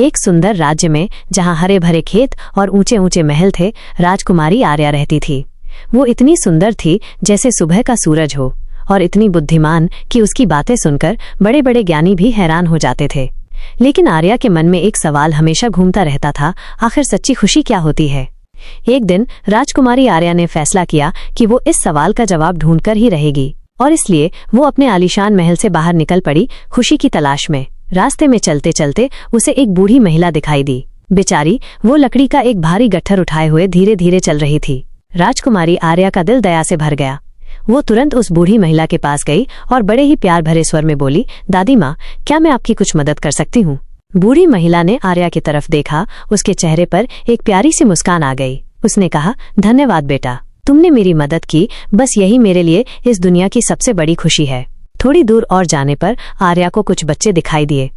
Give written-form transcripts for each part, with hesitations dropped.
एक सुंदर राज्य में जहां हरे भरे खेत और ऊंचे ऊंचे महल थे, राजकुमारी आर्या रहती थी। वो इतनी सुंदर थी जैसे सुबह का सूरज हो, और इतनी बुद्धिमान कि उसकी बातें सुनकर बड़े बड़े ज्ञानी भी हैरान हो जाते थे। लेकिन आर्या के मन में एक सवाल हमेशा घूमता रहता था, आखिर सच्ची खुशी क्या होती है। एक दिन राजकुमारी आर्या ने फैसला किया कि वो इस सवाल का जवाब ढूंढकर ही रहेगी, और इसलिए वो अपने आलीशान महल से बाहर निकल पड़ी खुशी की तलाश में। रास्ते में चलते चलते उसे एक बूढ़ी महिला दिखाई दी। बेचारी वो लकड़ी का एक भारी गट्ठर उठाए हुए धीरे धीरे चल रही थी। राजकुमारी आर्या का दिल दया से भर गया। वो तुरंत उस बूढ़ी महिला के पास गई और बड़े ही प्यार भरे स्वर में बोली, दादी माँ, क्या मैं आपकी कुछ मदद कर सकती हूँ। बूढ़ी महिला ने आर्या की तरफ देखा। उसके चेहरे पर एक प्यारी सी मुस्कान आ गई। उसने कहा, धन्यवाद बेटा, तुमने मेरी मदद की, बस यही मेरे लिए इस दुनिया की सबसे बड़ी खुशी है। थोड़ी दूर और जाने पर आर्या को कुछ बच्चे दिखाई दिए।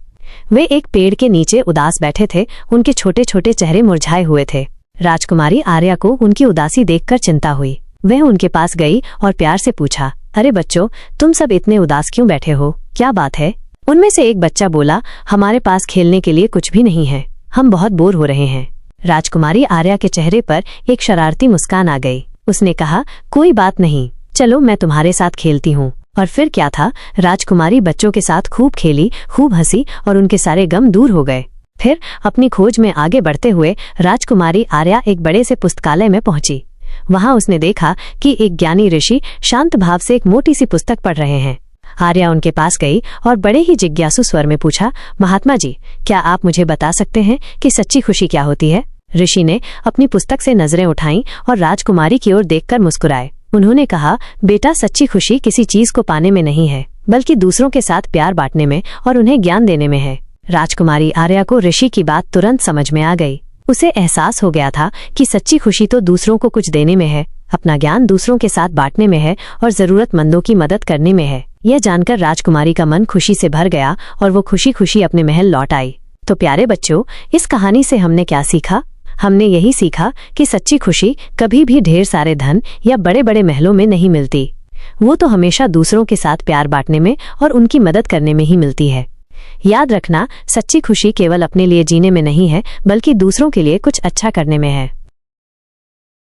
वे एक पेड़ के नीचे उदास बैठे थे। उनके छोटे छोटे चेहरे मुरझाए हुए थे। राजकुमारी आर्या को उनकी उदासी देखकर चिंता हुई। वह उनके पास गई और प्यार से पूछा, अरे बच्चों, तुम सब इतने उदास क्यों बैठे हो, क्या बात है। उनमें से एक बच्चा बोला, हमारे पास खेलने के लिए कुछ भी नहीं है, हम बहुत बोर हो रहे हैं। राजकुमारी आर्या के चेहरे पर एक शरारती मुस्कान आ गई। उसने कहा, कोई बात नहीं, चलो मैं तुम्हारे साथ खेलती हूँ। और फिर क्या था, राजकुमारी बच्चों के साथ खूब खेली, खूब हंसी और उनके सारे गम दूर हो गए। फिर अपनी खोज में आगे बढ़ते हुए राजकुमारी आर्या एक बड़े से पुस्तकालय में पहुंची। वहां उसने देखा कि एक ज्ञानी ऋषि शांत भाव से एक मोटी सी पुस्तक पढ़ रहे हैं। आर्या उनके पास गई और बड़े ही जिज्ञासु स्वर में पूछा, महात्मा जी, क्या आप मुझे बता सकते हैं कि सच्ची खुशी क्या होती है। ऋषि ने अपनी पुस्तक से नजरें उठाईं और राजकुमारी की ओर देखकर मुस्कुराए। उन्होंने कहा, बेटा, सच्ची खुशी किसी चीज को पाने में नहीं है, बल्कि दूसरों के साथ प्यार बांटने में और उन्हें ज्ञान देने में है। राजकुमारी आर्या को ऋषि की बात तुरंत समझ में आ गई। उसे एहसास हो गया था कि सच्ची खुशी तो दूसरों को कुछ देने में है, अपना ज्ञान दूसरों के साथ बांटने में है और जरूरतमंदों की मदद करने में है। यह जानकर राजकुमारी का मन खुशी से भर गया और वो खुशी खुशी अपने महल लौट आई। तो प्यारे बच्चों, इस कहानी से हमने क्या सीखा। हमने यही सीखा कि सच्ची खुशी कभी भी ढेर सारे धन या बड़े बड़े महलों में नहीं मिलती। वो तो हमेशा दूसरों के साथ प्यार बांटने में और उनकी मदद करने में ही मिलती है। याद रखना, सच्ची खुशी केवल अपने लिए जीने में नहीं है, बल्कि दूसरों के लिए कुछ अच्छा करने में है।